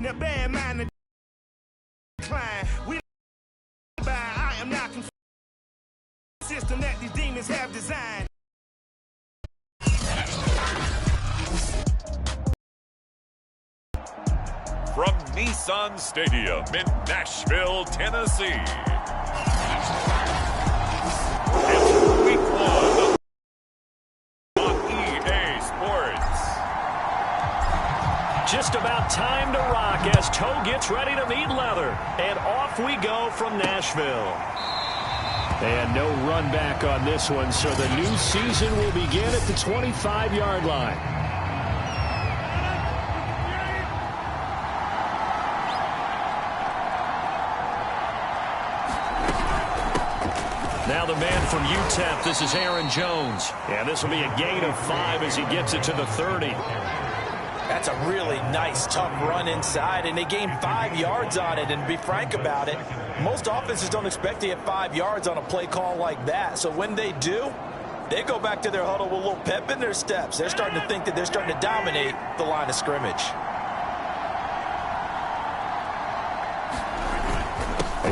Now bear in mind the decline. We by I am not confused. System that these demons have designed. From Nissan Stadium in Nashville, Tennessee. It's week 1 on EA Sports. Just about time to rock as toe gets ready to meet leather. And off we go from Nashville. And no run back on this one, so the new season will begin at the 25-yard line. Now the man from UTEP, this is Aaron Jones. And this will be a gain of 5 as he gets it to the 30. That's a really nice, tough run inside, and they gained 5 yards on it. And to be frank about it, most offenses don't expect to get 5 yards on a play call like that. So when they do, they go back to their huddle with a little pep in their steps. They're starting to think that they're starting to dominate the line of scrimmage.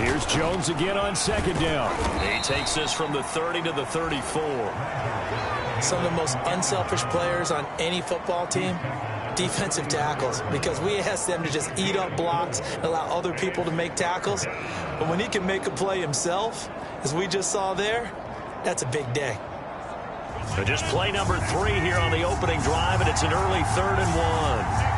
Here's Jones again on second down. He takes this from the 30 to the 34. Some of the most unselfish players on any football team, defensive tackles, because we ask them to just eat up blocks and allow other people to make tackles. But when he can make a play himself, as we just saw there, that's a big day. So just play number 3 here on the opening drive, and it's an early 3rd and 1.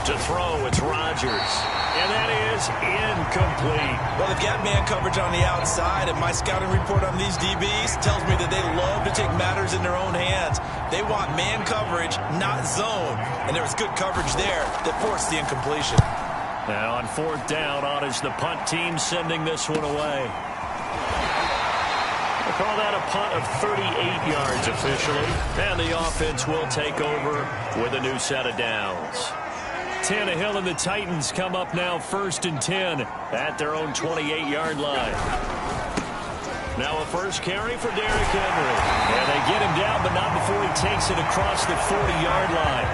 To throw, it's Rodgers. And that is incomplete. Well, they've got man coverage on the outside, and my scouting report on these DBs tells me that they love to take matters in their own hands. They want man coverage, not zone. And there was good coverage there that forced the incompletion. Now on 4th down, on is the punt team sending this one away. We'll call that a punt of 38 yards officially. And the offense will take over with a new set of downs. Tannehill and the Titans come up now 1st and 10 at their own 28-yard line. Now a first carry for Derrick Henry. And they get him down, but not before he takes it across the 40-yard line.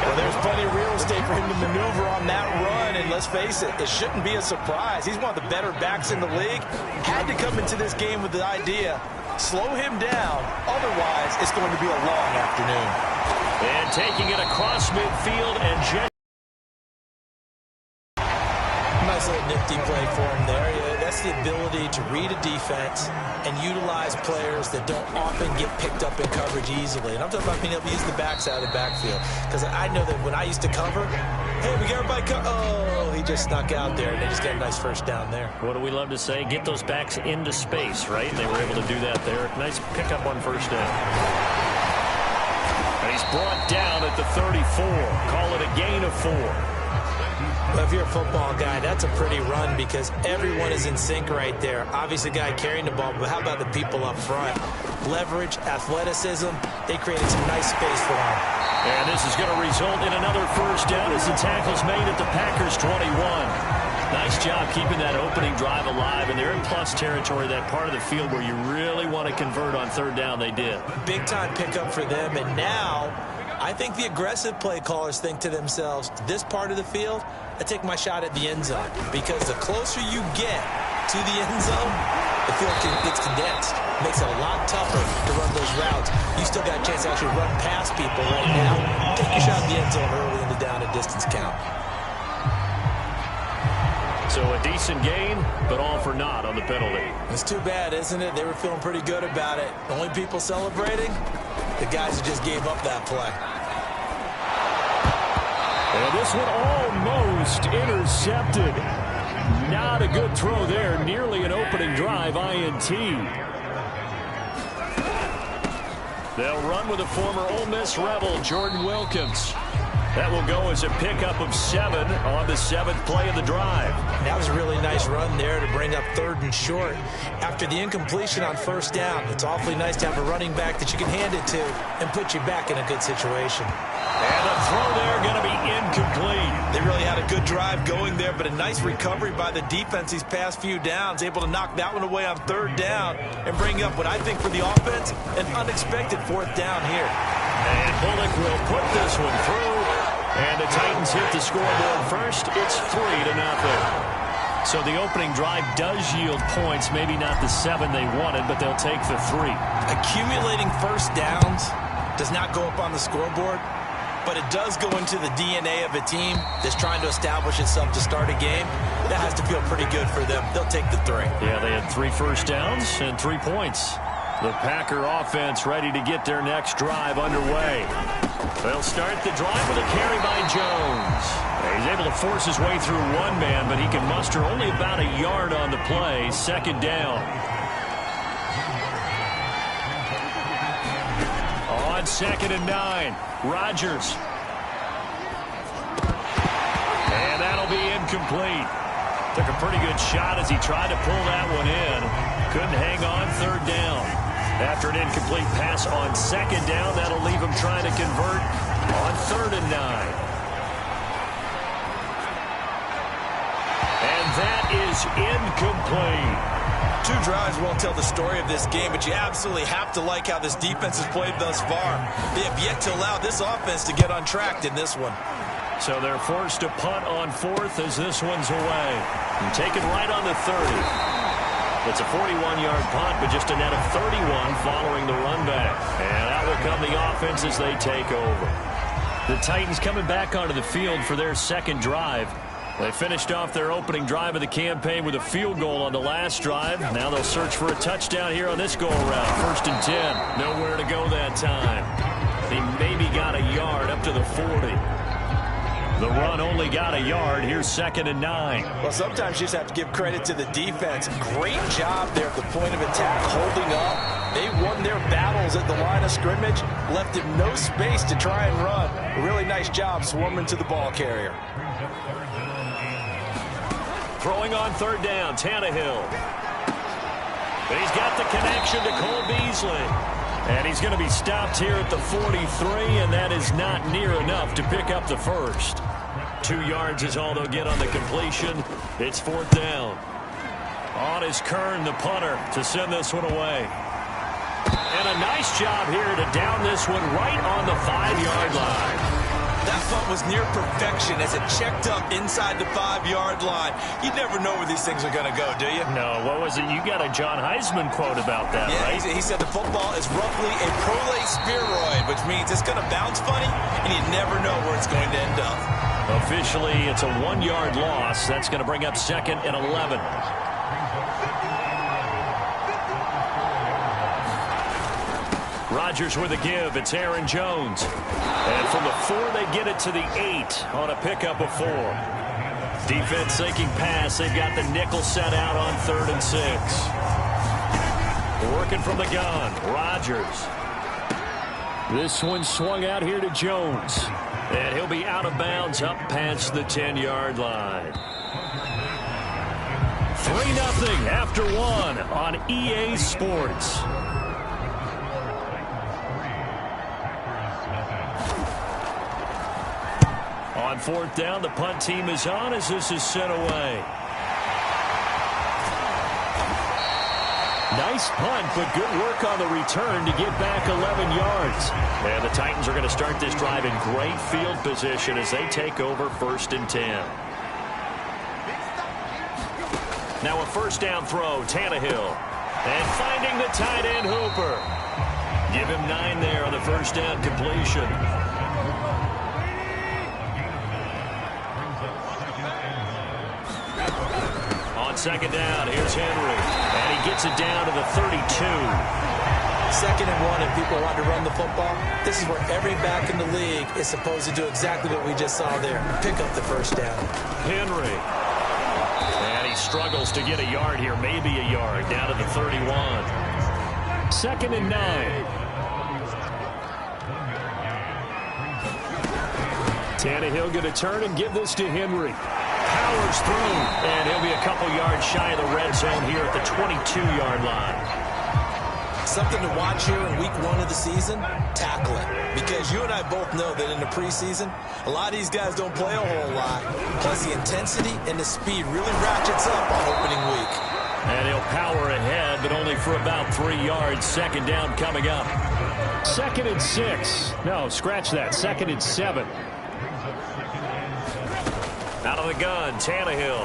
Well, there's plenty of real estate for him to maneuver on that run, and let's face it, it shouldn't be a surprise. He's one of the better backs in the league. Had to come into this game with the idea, slow him down, otherwise it's going to be a long afternoon. And taking it across midfield and nice little nifty play for him there. Yeah, that's the ability to read a defense and utilize players that don't often get picked up in coverage easily. And I'm talking about being able to use the backside of the backfield. Because I know that when I used to cover, hey, we got everybody oh, he just snuck out there, and they just got a nice first down there. What do we love to say? Get those backs into space, right? And they were able to do that there. Nice pickup on first down. And he's brought down at the 34. Call it a gain of 4. Well, if you're a football guy, that's a pretty run because everyone is in sync right there. Obviously, the guy carrying the ball, but how about the people up front? Leverage, athleticism, they created some nice space for him. And this is going to result in another first down as the tackle's made at the Packers' 21. Nice job keeping that opening drive alive, and they're in plus territory, that part of the field where you really want to convert on 3rd down. They did. Big-time pickup for them, and now I think the aggressive play callers think to themselves, this part of the field, I take my shot at the end zone, because the closer you get to the end zone, the field gets condensed. Makes it a lot tougher to run those routes. You still got a chance to actually run past people right now. Take your shot at the end zone early in the down and distance count. So a decent gain, but all for naught on the penalty. It's too bad, isn't it? They were feeling pretty good about it. The only people celebrating, the guys who just gave up that play. And this one almost intercepted. Not a good throw there. Nearly an opening drive INT. They'll run with a former Ole Miss Rebel, Jordan Wilkins. That will go as a pickup of 7 on the 7th play of the drive. That was a really nice run there to bring up 3rd and short. After the incompletion on 1st down, it's awfully nice to have a running back that you can hand it to and put you back in a good situation. And the throw there going to be incomplete. They really had a good drive going there, but a nice recovery by the defense these past few downs, able to knock that one away on 3rd down and bring up what I think for the offense, an unexpected 4th down here. And Bullock will put this one through. And the Titans hit the scoreboard first. It's 3-0. So the opening drive does yield points. Maybe not the 7 they wanted, but they'll take the 3. Accumulating first downs does not go up on the scoreboard, but it does go into the DNA of a team that's trying to establish itself to start a game. That has to feel pretty good for them. They'll take the 3. Yeah, they had 3 first downs and 3 points. The Packer offense ready to get their next drive underway. They'll start the drive with a carry by Jones. He's able to force his way through one man, but he can muster only about a yard on the play. Second down. On 2nd and 9, Rodgers. And that'll be incomplete. Took a pretty good shot as he tried to pull that one in. Couldn't hang on. 3rd down. After an incomplete pass on 2nd down, that'll leave him trying to convert on 3rd and 9. And that is incomplete. 2 drives won't tell the story of this game, but you absolutely have to like how this defense has played thus far. They have yet to allow this offense to get untracked in this one. So they're forced to punt on 4th as this one's away. And taken right on the 30. It's a 41-yard punt, but just a net of 31 following the run back. And out will come the offense as they take over. The Titans coming back onto the field for their 2nd drive. They finished off their opening drive of the campaign with a field goal on the last drive. Now they'll search for a touchdown here on this go-around. 1st and 10. Nowhere to go that time. He maybe got a yard up to the 40. The run only got a yard. Here's 2nd and 9. Well, sometimes you just have to give credit to the defense. Great job there at the point of attack, holding up. They won their battles at the line of scrimmage, left him no space to try and run. A really nice job swarming to the ball carrier. Throwing on 3rd down, Tannehill. He's got the connection to Cole Beasley. And he's going to be stopped here at the 43, and that is not near enough to pick up the 1st. 2 yards is all they'll get on the completion. It's 4th down. On is Kern, the punter, to send this one away. And a nice job here to down this one right on the 5-yard line. That punt was near perfection as it checked up inside the 5-yard line. You never know where these things are going to go, do you? No, what was it? You got a John Heisman quote about that, right? He said the football is roughly a prolate spheroid, which means it's going to bounce funny, and you never know where it's going to end up. Officially, it's a 1-yard loss. That's going to bring up 2nd and 11. Rodgers with a give. It's Aaron Jones. And from the 4, they get it to the 8 on a pickup of 4. Defense sinking pass. They've got the nickel set out on 3rd and 6. Working from the gun. Rodgers. This one swung out here to Jones. And he'll be out of bounds up past the 10-yard line. 3-0 after 1 on EA Sports. On 4th down, the punt team is on as this is sent away. Nice punt, but good work on the return to get back 11 yards. And the Titans are going to start this drive in great field position as they take over 1st and 10. Now a 1st down throw, Tannehill. And finding the tight end, Hooper. Give him 9 there on the 1st down completion. On 2nd down, here's Henry. And he gets it down to the 32. 2nd and 1, and people want to run the football. This is where every back in the league is supposed to do exactly what we just saw there. Pick up the 1st down. Henry. And he struggles to get a yard here, maybe a yard, down to the 31. 2nd and 9. Tannehill going to turn and give this to Henry. Powers through, and he'll be a couple yards shy of the red zone here at the 22-yard line. Something to watch here in week 1 of the season, tackling. Because you and I both know that in the preseason, a lot of these guys don't play a whole lot. Plus the intensity and the speed really ratchets up on opening week. And he'll power ahead, but only for about 3 yards. 2nd down coming up. 2nd and 6. No, scratch that. 2nd and 7. Out of the gun, Tannehill.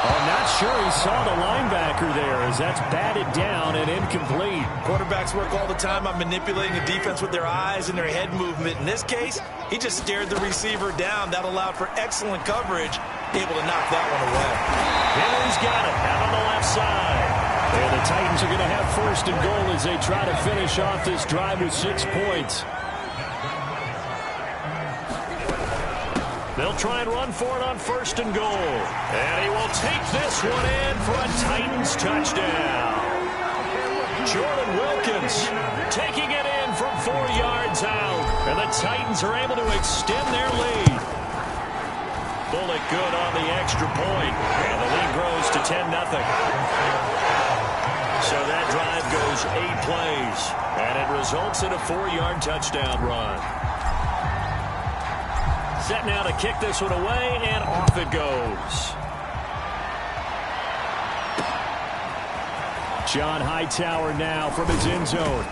I'm not sure he saw the linebacker there as that's batted down and incomplete. Quarterbacks work all the time on manipulating the defense with their eyes and their head movement. In this case, he just stared the receiver down. That allowed for excellent coverage, able to knock that one away. Henry's got it out on the left side. And the Titans are going to have 1st and goal as they try to finish off this drive with 6 points. They'll try and run for it on 1st and goal. And he will take this one in for a Titans touchdown. Jordan Wilkins taking it in from 4 yards out. And the Titans are able to extend their lead. Bullock good on the extra point. And the lead grows to 10-0. So that drive goes 8 plays. And it results in a 4-yard touchdown run. Set now to kick this one away, and off it goes. John Hightower now from his end zone.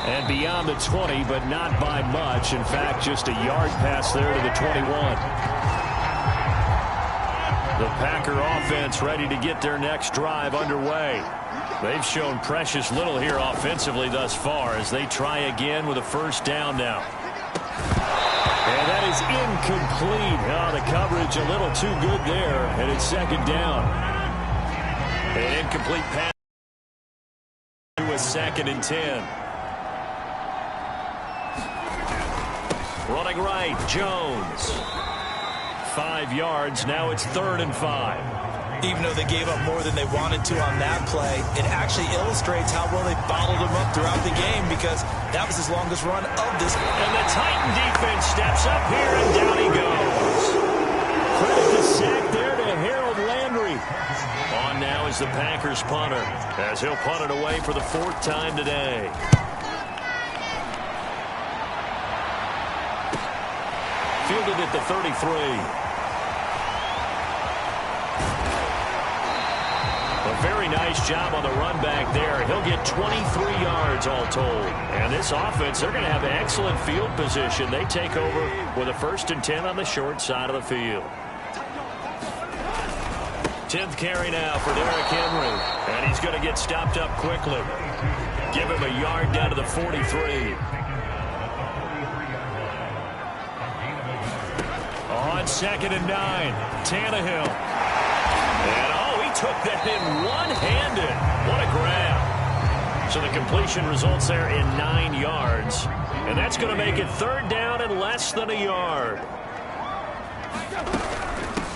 And beyond the 20, but not by much. In fact, just a yard pass there to the 21. The Packer offense ready to get their next drive underway. They've shown precious little here offensively thus far as they try again with a 1st down now. And that is incomplete. Oh, the coverage a little too good there, and it's 2nd down. An incomplete pass to a 2nd and 10. Running right, Jones. 5 yards, now it's 3rd and 5. Even though they gave up more than they wanted to on that play, it actually illustrates how well they bottled them up throughout the game because that was his longest run of this. And the Titan defense steps up here, and down he goes. Credit the sack there to Harold Landry. On now is the Packers punter, as he'll punt it away for the 4th time today. Fielded at the 33. A very nice job on the run back there. He'll get 23 yards all told. And this offense, they're going to have excellent field position. They take over with a 1st and 10 on the short side of the field. 10th carry now for Derrick Henry. And he's going to get stopped up quickly. Give him a yard down to the 43. On 2nd and 9, Tannehill. And took that in one-handed. What a grab. So the completion results there in 9 yards. And that's going to make it 3rd down and less than a yard.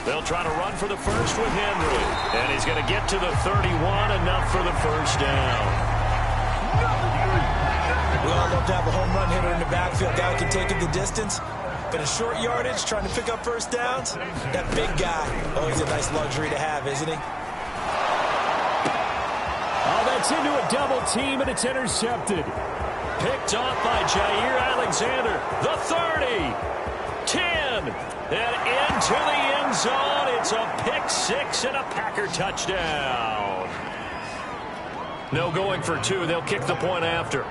They'll try to run for the 1st with Henry. And he's going to get to the 31, enough for the 1st down. We all love to have a home run hitter in the backfield. Guy can take it the distance. But in short yardage, trying to pick up 1st downs, that big guy, always a nice luxury to have, isn't he? It's into a double team, and it's intercepted. Picked off by Jair Alexander. The 30. 10. And into the end zone. It's a pick 6 and a Packer touchdown. No going for 2. They'll kick the point after.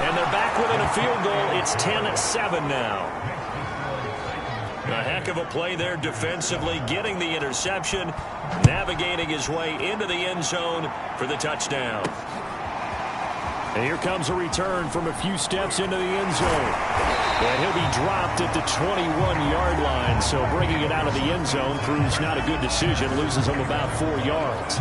And they're back within a field goal. It's 10-7 now. A heck of a play there defensively, getting the interception, navigating his way into the end zone for the touchdown. And here comes a return from a few steps into the end zone. And he'll be dropped at the 21-yard line, so bringing it out of the end zone proves not a good decision, loses him about 4 yards.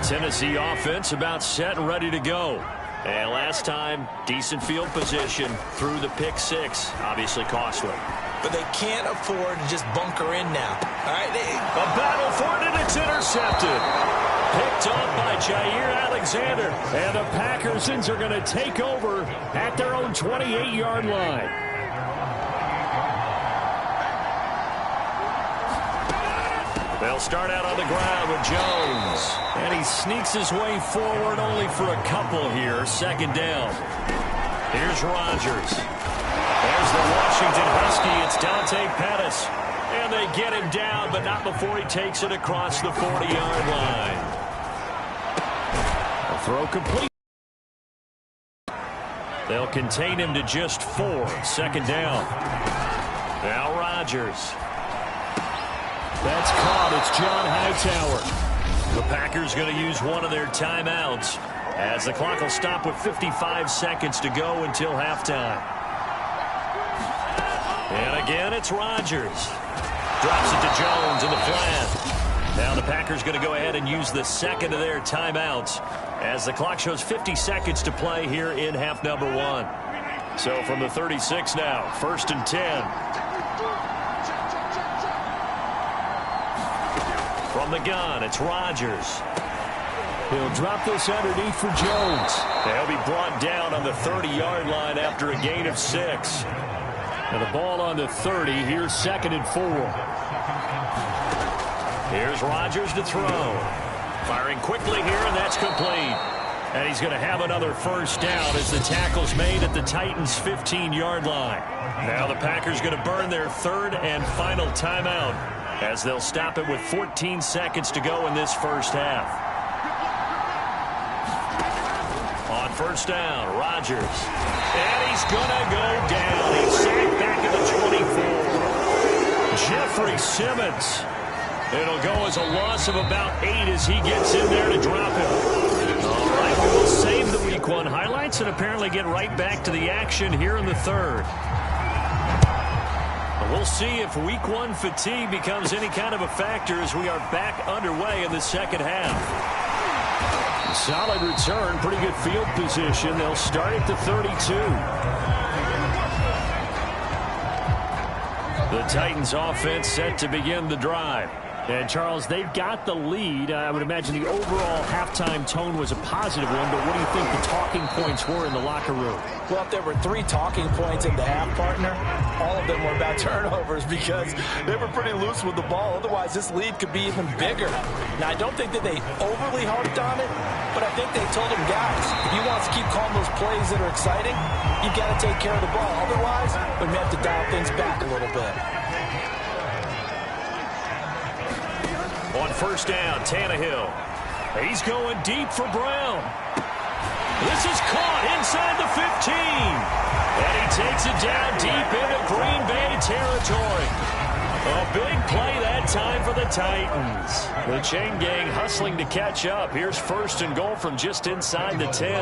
Tennessee offense about set and ready to go. And last time, decent field position through the pick 6, obviously costly. But they can't afford to just bunker in now. All right, a battle for it, and it's intercepted. Picked off by Jair Alexander. And the Packers are going to take over at their own 28-yard line. They'll start out on the ground with Jones. And he sneaks his way forward only for a couple here. 2nd down. Here's Rodgers. There's the Washington Husky. It's Dante Pettis. And they get him down, but not before he takes it across the 40-yard line. A throw complete. They'll contain him to just 4. Second down. Now Rodgers. That's caught. It's John Hightower. The Packers going to use one of their timeouts as the clock will stop with 55 seconds to go until halftime. And again, it's Rodgers. Drops it to Jones in the flat. Now the Packers going to go ahead and use the second of their timeouts as the clock shows 50 seconds to play here in half number 1. So from the 36 now, 1st and 10. From the gun, it's Rodgers. He'll drop this underneath for Jones. They'll be brought down on the 30-yard line after a gain of 6. And the ball on the 30. Here's 2nd and 4. Here's Rodgers to throw. Firing quickly here, and that's complete. And he's going to have another first down as the tackle's made at the Titans' 15-yard line. Now the Packers going to burn their 3rd and final timeout as they'll stop it with 14 seconds to go in this first half. On first down, Rodgers. And he's going to go down. He's sacked back at the 24. Jeffrey Simmons. It'll go as a loss of about 8 as he gets in there to drop him. All right, we will save the Week 1 highlights and apparently get right back to the action here in the 3rd. We'll see if Week 1 fatigue becomes any kind of a factor as we are back underway in the second half. Solid return, pretty good field position. They'll start at the 32. The Titans offense set to begin the drive. And, Charles, they've got the lead. I would imagine the overall halftime tone was a positive one, but what do you think the talking points were in the locker room? Well, if there were 3 talking points in the half, partner, all of them were about turnovers because they were pretty loose with the ball. Otherwise, this lead could be even bigger. Now, I don't think that they overly harped on it, but I think they told them, guys, if you want to keep calling those plays that are exciting, you've got to take care of the ball. Otherwise, we may have to dial things back a little bit. On first down, Tannehill. He's going deep for Brown. This is caught inside the 15. And he takes it down deep into Green Bay territory. A big play that time for the Titans. The chain gang hustling to catch up. Here's 1st and goal from just inside the 10.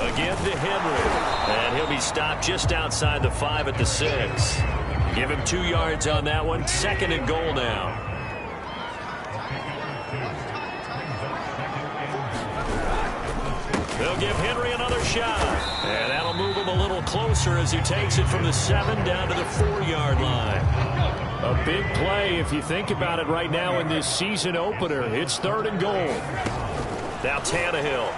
Again to Henry. And he'll be stopped just outside the 5 at the 6. Give him 2 yards on that one. 2nd and goal now. They'll give Henry another shot. And that'll move him a little closer as he takes it from the 7 down to the 4-yard line. A big play if you think about it right now in this season opener. It's 3rd and goal. Now Tannehill.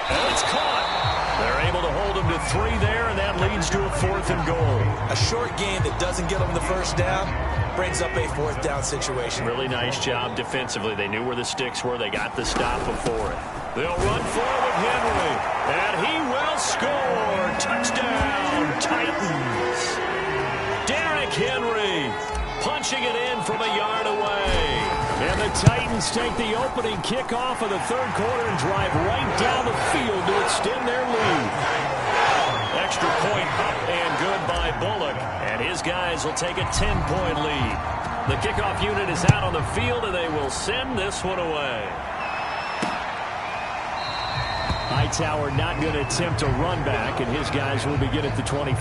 And it's caught. They're able to hold him to 3 there, and that leads to a 4th and goal. A short gain that doesn't get them the first down brings up a 4th down situation. Really nice job defensively. They knew where the sticks were. They got the stop before it. They'll run forward Henry, and he will score. Touchdown, Titans. Derrick Henry punching it in from a yard away. And the Titans take the opening kickoff of the 3rd quarter and drive right down the field to extend their lead. Extra point up and good by Bullock. And his guys will take a 10-point lead. The kickoff unit is out on the field, and they will send this one away. Hightower not going to attempt a run back, and his guys will begin at the 25.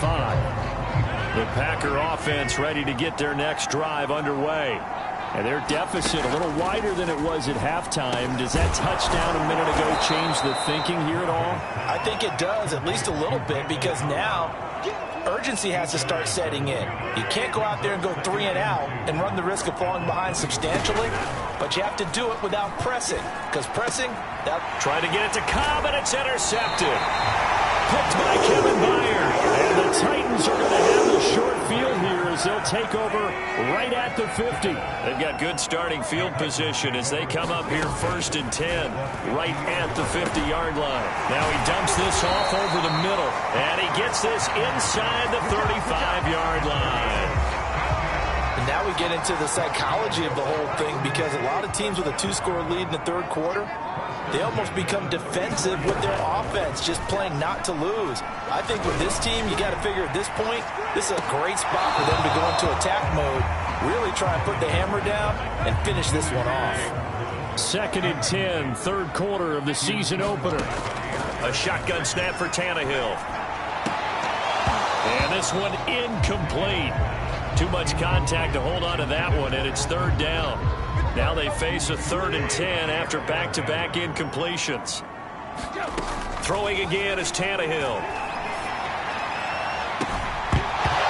The Packer offense ready to get their next drive underway. And their deficit a little wider than it was at halftime. Does that touchdown a minute ago change the thinking here at all? I think it does, at least a little bit, because now urgency has to start setting in. You can't go out there and go 3 and out and run the risk of falling behind substantially, but you have to do it without pressing, because pressing, that... Try to get it to Cobb, and it's intercepted. Picked by Kevin Byard. And the Titans are going to have the short field here as they'll take over right at the 50. They've got good starting field position as they come up here 1st and 10 right at the 50-yard line. Now he dumps this off over the middle, and he gets this inside the 35-yard line. And now we get into the psychology of the whole thing, because a lot of teams with a 2-score lead in the third quarter, they almost become defensive with their offense, just playing not to lose. I think with this team, you got to figure at this point, this is a great spot for them to go into attack mode, really try and put the hammer down and finish this one off. 2nd and 10, third quarter of the season opener. A shotgun snap for Tannehill. And this one incomplete. Too much contact to hold on to that one, and it's 3rd down. Now they face a 3rd and 10 after back-to-back incompletions. Throwing again is Tannehill.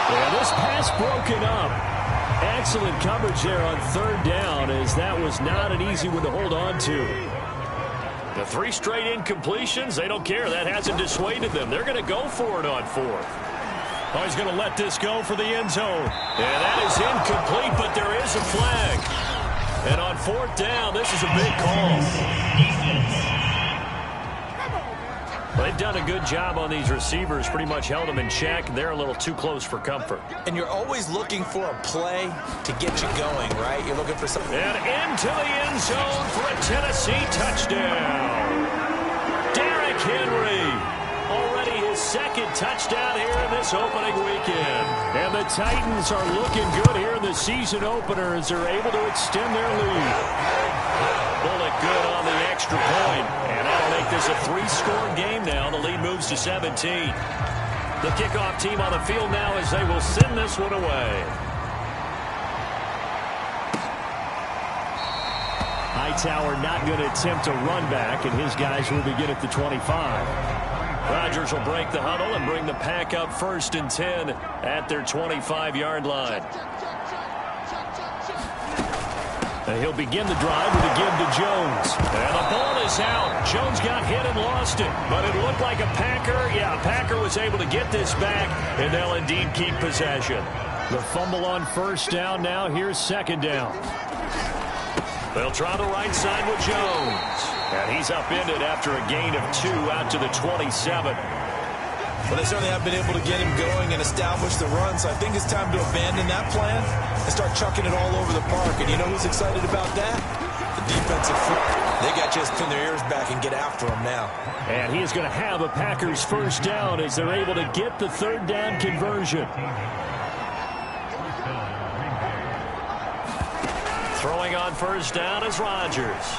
And this pass broken up. Excellent coverage there on 3rd down, as that was not an easy one to hold on to. The 3 straight incompletions, they don't care. That hasn't dissuaded them. They're going to go for it on 4th. Oh, he's going to let this go for the end zone. And that is incomplete, but there is a flag. And on 4th down, this is a big call. They've done a good job on these receivers, pretty much held them in check. They're a little too close for comfort. And you're always looking for a play to get you going, right? You're looking for something. And into the end zone for a Tennessee touchdown. Derrick Henry. Already his 2nd touchdown here in this opening weekend. And the Titans are looking good here in the season opener as they're able to extend their lead. Bullet good on the extra point. And that'll make this a 3-score game now. The lead moves to 17. The kickoff team on the field now as they will send this one away. Hightower not going to attempt a run back, and his guys will begin at the 25. Rodgers will break the huddle and bring the pack up 1st and 10 at their 25-yard line. And he'll begin the drive with a give to Jones. And the ball is out. Jones got hit and lost it, but it looked like a Packer. Yeah, Packer was able to get this back, and they'll indeed keep possession. The fumble on 1st down now. Here's 2nd down. They'll try the right side with Jones. And he's upended after a gain of 2 out to the 27. Well, they certainly have been able to get him going and establish the run, so I think it's time to abandon that plan and start chucking it all over the park. And you know who's excited about that? The defensive front. They got just pin their ears back and get after him now. And he is going to have a Packers 1st down as they're able to get the 3rd down conversion. Throwing on 1st down is Rodgers.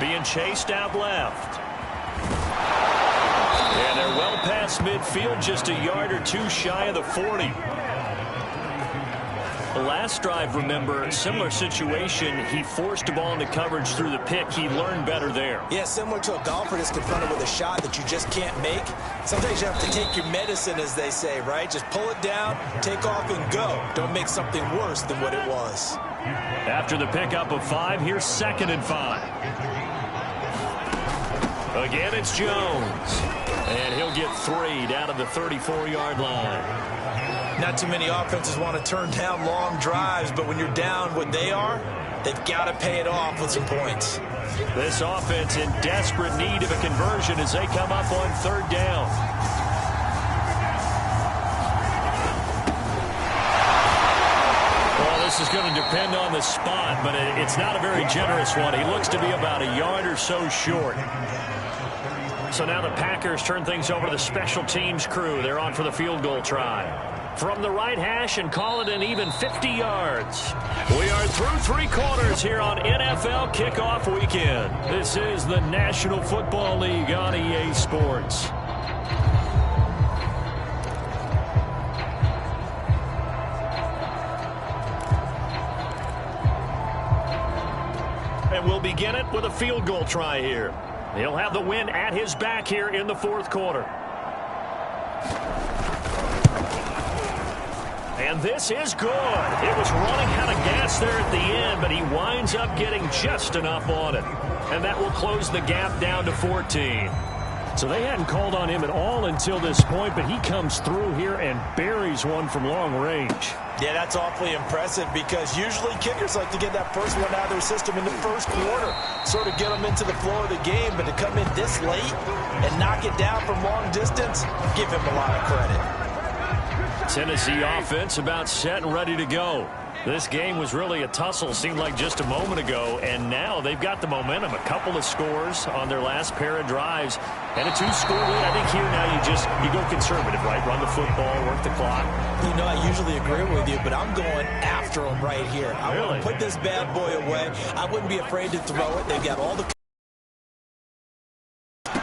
Being chased out left. And they're well past midfield, just a yard or 2 shy of the 40. The last drive, remember, similar situation. He forced the ball into coverage through the pick. He learned better there. Yeah, similar to a golfer that's confronted with a shot that you just can't make. Sometimes you have to take your medicine, as they say, right? Just pull it down, take off, and go. Don't make something worse than what it was. After the pickup of 5, here's 2nd and 5. Again, it's Jones. And he'll get 3 down to the 34-yard line. Not too many offenses want to turn down long drives, but when you're down what they are, they've got to pay it off with some points. This offense in desperate need of a conversion as they come up on 3rd down. Well, this is going to depend on the spot, but it's not a very generous one. He looks to be about a yard or so short. So now the Packers turn things over to the special teams crew. They're on for the field goal try. From the right hash and call it an even 50 yards. We are through 3 quarters here on NFL Kickoff Weekend. This is the National Football League on EA Sports. And we'll begin it with a field goal try here. He'll have the win at his back here in the 4th quarter. And this is good. It was running out of gas there at the end, but he winds up getting just enough on it. And that will close the gap down to 14. So they hadn't called on him at all until this point, but he comes through here and buries one from long range. Yeah, that's awfully impressive because usually kickers like to get that first one out of their system in the first quarter, sort of get them into the flow of the game, but to come in this late and knock it down from long distance, give him a lot of credit. Tennessee offense about set and ready to go. This game was really a tussle, seemed like just a moment ago, and now they've got the momentum. A couple of scores on their last pair of drives, and a 2-score lead. I think here now you go conservative, right? Run the football, work the clock. You know, I usually agree with you, but I'm going after him right here. I want to put this bad boy away. I wouldn't be afraid to throw it. They've got all the...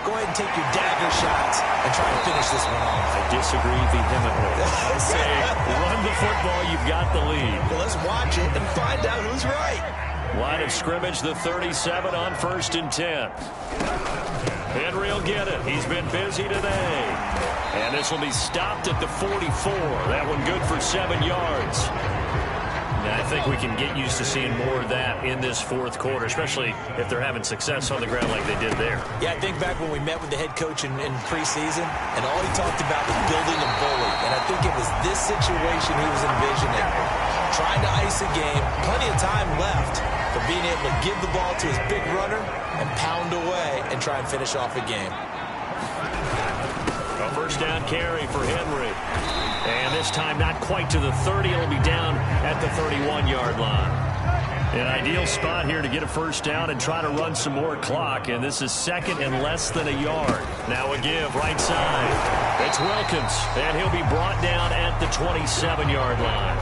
Go ahead and take your dagger shots and try to finish this one off. I disagree vehemently. I say, run the football, you've got the lead. Well, let's watch it and find out who's right. Line of scrimmage, the 37 on 1st and 10. Henry will get it. He's been busy today. And this will be stopped at the 44. That one good for 7 yards. And I think we can get used to seeing more of that in this fourth quarter, especially if they're having success on the ground like they did there. Yeah, I think back when we met with the head coach in preseason, and all he talked about was building a bully. And I think it was this situation he was envisioning. Trying to ice a game, plenty of time left, but being able to give the ball to his big runner and pound away and try and finish off a game. A first down carry for Henry. And this time not quite to the 30. It'll be down at the 31-yard line. An ideal spot here to get a first down and try to run some more clock. And this is second and less than a yard. Now a give right side. It's Wilkins. And he'll be brought down at the 27-yard line.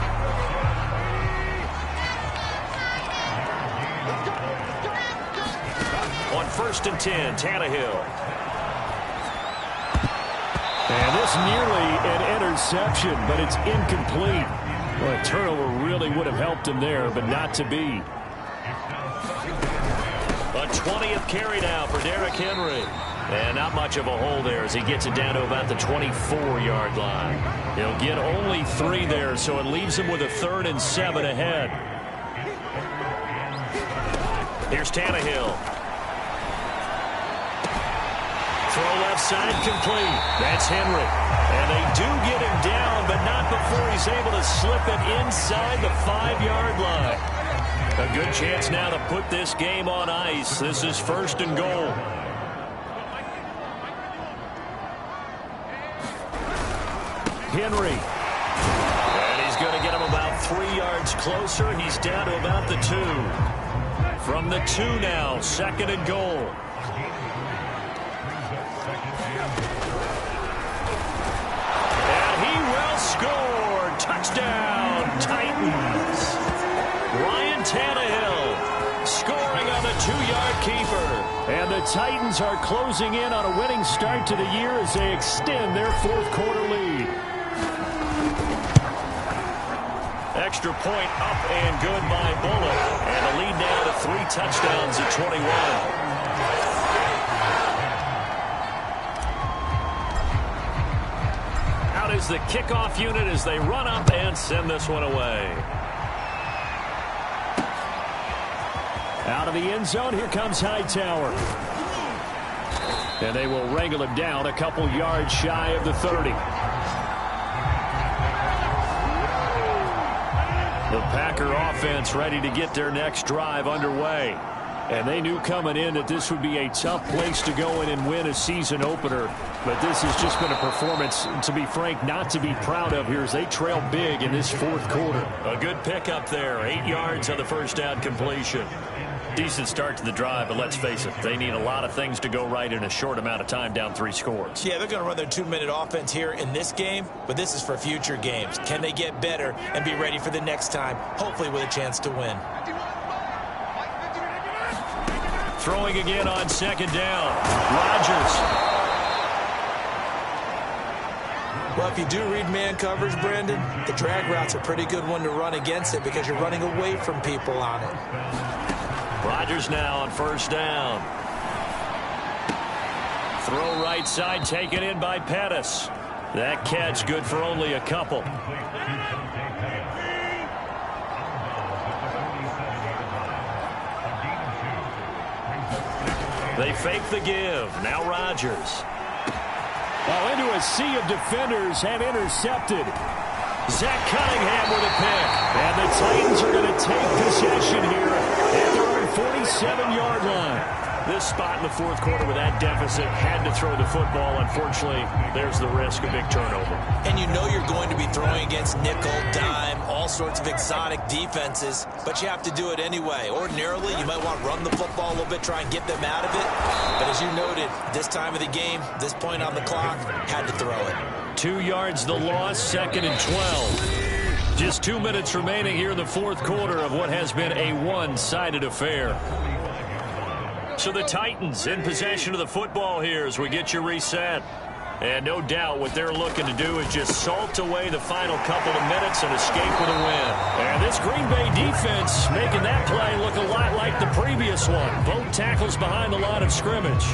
On 1st and 10, Tannehill. And this nearly an interception, but it's incomplete. Well, a turnover really would have helped him there, but not to be. A 20th carry now for Derrick Henry. And not much of a hole there as he gets it down to about the 24-yard line. He'll get only 3 there, so it leaves him with a 3rd and 7 ahead. Here's Tannehill. Throw left side complete. That's Henry. And they do get him down, but not before he's able to slip it inside the 5-yard line. A good chance now to put this game on ice. This is 1st and goal. Henry. And he's going to get him about 3 yards closer. He's down to about the 2. From the 2 now, 2nd and goal. Score! Touchdown, Titans! Ryan Tannehill scoring on the 2-yard keeper. And the Titans are closing in on a winning start to the year as they extend their 4th quarter lead. Extra point up and good by Bullock. And the lead now to 3 touchdowns at 21. Is the kickoff unit as they run up and send this one away. Out of the end zone, here comes Hightower. And they will wrangle him down a couple yards shy of the 30. The Packer offense ready to get their next drive underway. And they knew coming in that this would be a tough place to go in and win a season opener. But this has just been a performance, to be frank, not to be proud of here as they trail big in this 4th quarter. A good pickup there. 8 yards on the first down completion. Decent start to the drive, but let's face it, they need a lot of things to go right in a short amount of time, down 3 scores. Yeah, they're going to run their 2-minute offense here in this game, but this is for future games. Can they get better and be ready for the next time, hopefully with a chance to win? Throwing again on 2nd down. Rodgers. Well, if you do read man coverage, Brandon, the drag route's a pretty good one to run against it because you're running away from people on it. Rodgers now on 1st down. Throw right side, taken in by Pettis. That catch good for only a couple. They fake the give. Now Rodgers. Oh, into a sea of defenders and intercepted. Zach Cunningham with a pick. And the Titans are going to take possession here at their own 47-yard line. This spot in the fourth quarter with that deficit, had to throw the football. Unfortunately, there's the risk of big turnover. And you know you're going to be throwing against nickel, dime, all sorts of exotic defenses, but you have to do it anyway. Ordinarily, you might want to run the football a little bit, try and get them out of it. But as you noted, this time of the game, this point on the clock, had to throw it. 2 yards the loss, 2nd and 12. Just 2 minutes remaining here in the fourth quarter of what has been a one-sided affair. So the Titans in possession of the football here as we get you reset. And no doubt what they're looking to do is just salt away the final couple of minutes and escape with a win. And this Green Bay defense making that play look a lot like the previous one. Both tackles behind the line of scrimmage.